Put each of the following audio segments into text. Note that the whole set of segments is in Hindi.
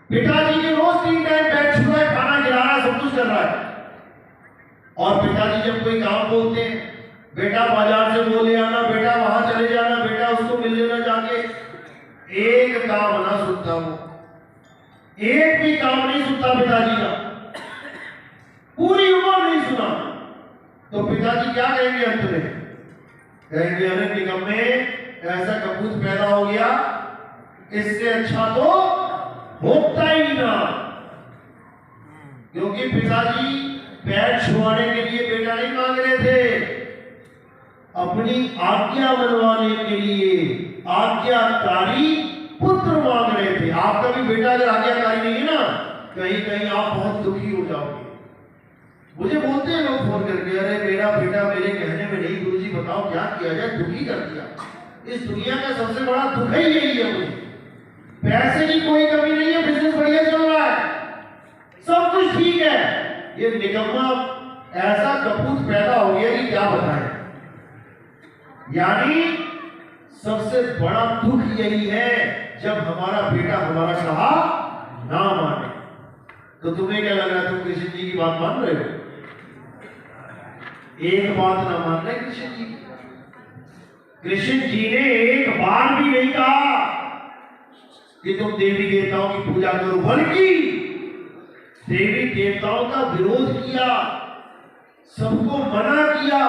पिताजी के रोज 3 टाइम पेट छू रहा है, खाना खिला रहा है, सब कुछ कर रहा है। और पिताजी जब कोई काम बोलते हैं, बेटा बाजार से वो ले आना, बेटा वहां चले जाना, बेटा उसको मिल लेना जाके, एक काम ना सुनता वो, एक भी काम नहीं सुनता पिताजी का, पूरी उम्र नहीं सुना। तो पिताजी क्या कहेंगे अंत में? कहेंगे अरे निकम्मे, ऐसा कपूत पैदा हो गया, इससे अच्छा तो होता ही ना। क्योंकि पिताजी पैर छुआने के लिए बेटा नहीं मांग रहे थे, अपनी आज्ञा बनवाने के लिए आज्ञाकारी पुत्र मांग रहे थे। आपका भी बेटा अगर आज्ञाकारी नहीं है ना, कहीं कहीं आप बहुत दुखी हो जाओगे। मुझे बोलते हैं लोग फोन करके, अरे मेरा बेटा मेरे कहने में नहीं, गुरुजी बताओ क्या किया जाए, दुखी कर दिया। इस दुनिया का सबसे बड़ा दुख ही यही है मुझे। पैसे की कोई कमी नहीं है, बिजनेस बढ़िया चल रहा है, सब कुछ ठीक है, ये निकम्मा ऐसा कपूत पैदा हो गया कि क्या बताएं। यानी सबसे बड़ा दुख यही है जब हमारा बेटा हमारा कहा ना माने। तो तुम्हें क्या लग रहा है, तुम कृष्ण जी की बात मान रहे हो? एक बात ना मान रहे कृष्ण जी। कृष्ण जी ने एक बार भी नहीं कहा कि तुम देवी देवताओं की पूजा करो, बल्कि देवी देवताओं का विरोध किया, सबको मना किया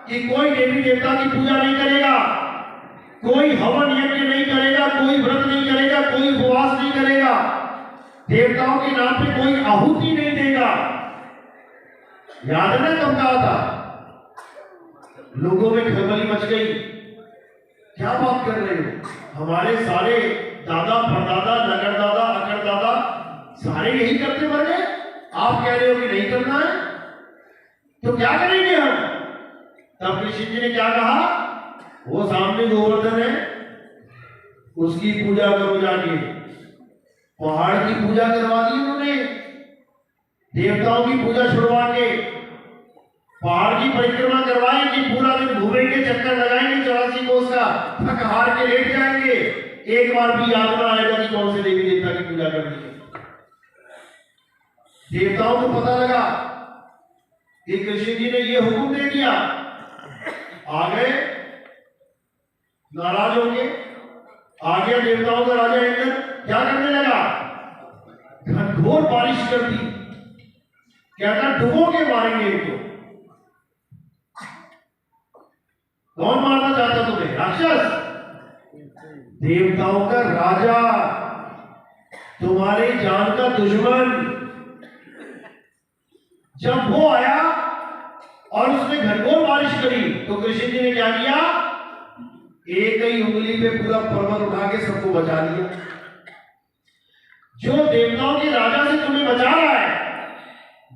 कि कोई देवी देवता की पूजा नहीं करेगा, कोई हवन यज्ञ नहीं करेगा, कोई व्रत नहीं करेगा, कोई उपवास नहीं करेगा, देवताओं के नाम पे कोई आहुति नहीं देगा। याद है ना कब कहा था? लोगों में खलबली मच गई, क्या बात कर रहे हो, हमारे सारे दादा परदादा नगरदादा अकड़दादा सारे यही करते मर गए, आप कह रहे हो कि नहीं करना है, तो क्या करेंगे हम? तब कृष्ण जी ने क्या कहा? वो सामने गोवर्धन है, उसकी पूजा करो जाके। पहाड़ की पूजा करवा दी उन्होंने, देवताओं की पूजा छुड़वा के पहाड़ की परिक्रमा करवाई कि पूरा दिन घूमेंगे, चक्कर लगाएंगे 84 कोस का, थक हार के लेट जाएंगे, एक बार भी याद ना आएगा कि कौन से देवी देवता की पूजा करनी है। देवताओं को पता लगा कि कृष्ण जी ने ये हुक्म दे दिया, आ गए, नाराज होंगे, आ गया देवताओं का राजा इंद्र, क्या करने लगा? घनघोर बारिश कर दी, कहता डुबो के मारेंगे इनको। कौन मारना चाहता तुम्हें? राक्षस? देवताओं का राजा, तुम्हारी जान का दुश्मन। जब वो आया और उसने घनघोर बारिश करी, तो कृष्ण जी ने क्या किया? एक ही उंगली पे पूरा पर्वत उठा के सबको बचा लिया। जो देवताओं के राजा से तुम्हें बचा रहा है,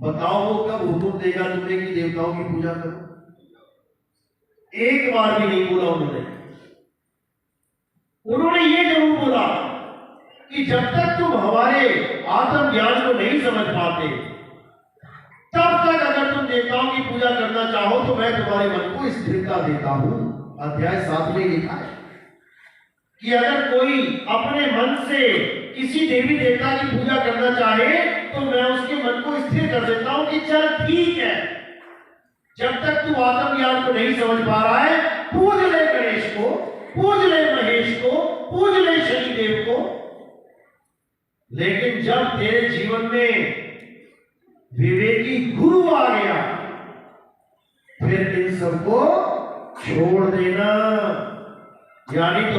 बताओ वो कब हुक्म देगा तुम्हें कि देवताओं की पूजा करो? एक बार भी नहीं बोला उन्होंने ये जरूर बोला कि जब तक तुम हमारे आत्मज्ञान को नहीं समझ पाते, तब तक अगर तुम देवताओं की पूजा करना चाहो तो मैं तुम्हारे मन को स्थिरता देता हूं। अध्याय 7 में लिखा है कि अगर कोई अपने मन से किसी देवी देवता की पूजा करना चाहे तो मैं उसके मन को स्थिर कर देता हूं कि चल ठीक है, जब तक तू आत्मज्ञान को नहीं समझ पा रहा है, पूज ले गणेश को, पूज ले महेश को, पूज ले शनिदेव को। लेकिन जब तेरे जीवन में विवेकी गुरु आ गया, फिर इन सबको छोड़ देना। यानी तो